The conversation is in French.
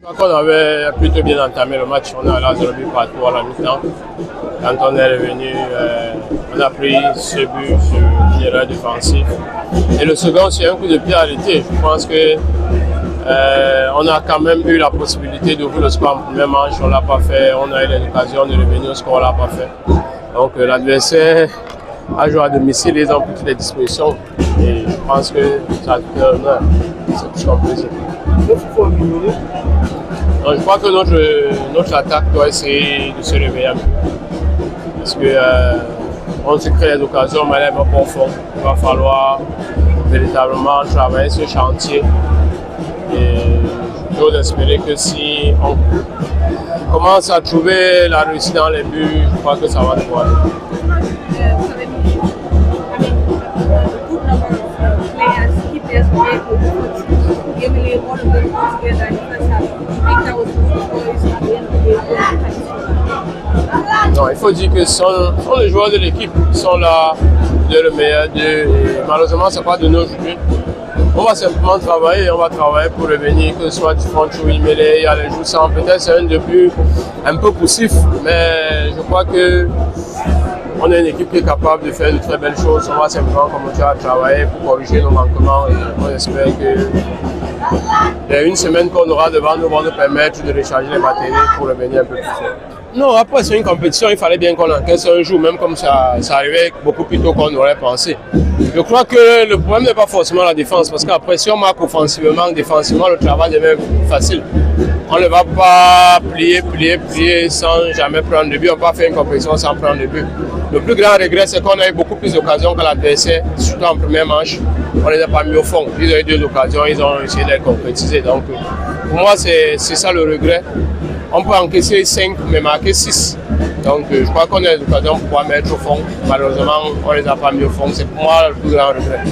Je crois qu'on avait plutôt bien entamé le match. On a allé à 0 but partout à la mi-temps. Quand on est revenu, on a pris ce but sur une erreur défensive. Et le second, c'est un coup de pied arrêté. Je pense que on a quand même eu la possibilité d'ouvrir le score en première manche. On ne l'a pas fait. On a eu l'occasion de revenir au score, on ne l'a pas fait. Donc l'adversaire a joué à domicile, ils ont pris toutes les dispositions. Et je pense que ça a fait honneur. C'est tout comme plaisir. Donc, je crois que notre attaque doit essayer de se réveiller un peu. Parce que on se crée des occasions, mais elle n'est pas profonde. Il va falloir véritablement travailler ce chantier. Et j'ose espérer que si on commence à trouver la réussite dans les buts, je crois que ça va pouvoir aller. Non, il faut dire que ce sont les joueurs de l'équipe qui sont là, le meilleur d'eux. Malheureusement, ce n'est pas de nos joueurs. On va simplement travailler, on va travailler pour revenir, que ce soit du front ou Imele, il y a les joueurs sans. Peut-être c'est un début un peu poussif, mais je crois que on est une équipe qui est capable de faire de très belles choses. On va simplement commencer à travailler pour corriger nos manquements et on espère que une semaine qu'on aura devant nous va nous permettre de recharger les batteries pour revenir un peu plus fort. Non, après c'est une compétition, il fallait bien qu'on encaisse un jour, même comme ça arrivait beaucoup plus tôt qu'on aurait pensé. Je crois que le problème n'est pas forcément la défense, parce qu'après si on marque offensivement, défensivement, le travail devient facile. On ne va pas plier sans jamais prendre de but, on ne va pas faire une compétition sans prendre de but. Le plus grand regret, c'est qu'on a eu beaucoup plus d'occasions que l'adversaire, surtout en première manche. On ne les a pas mis au fond. Ils ont eu 2 occasions, ils ont essayé de les concrétiser. Donc, pour moi, c'est ça le regret. On peut encaisser 5, mais marquer 6. Donc, je crois qu'on a l'occasion de pouvoir mettre au fond. Malheureusement, on ne les a pas mis au fond. C'est pour moi le plus grand regret.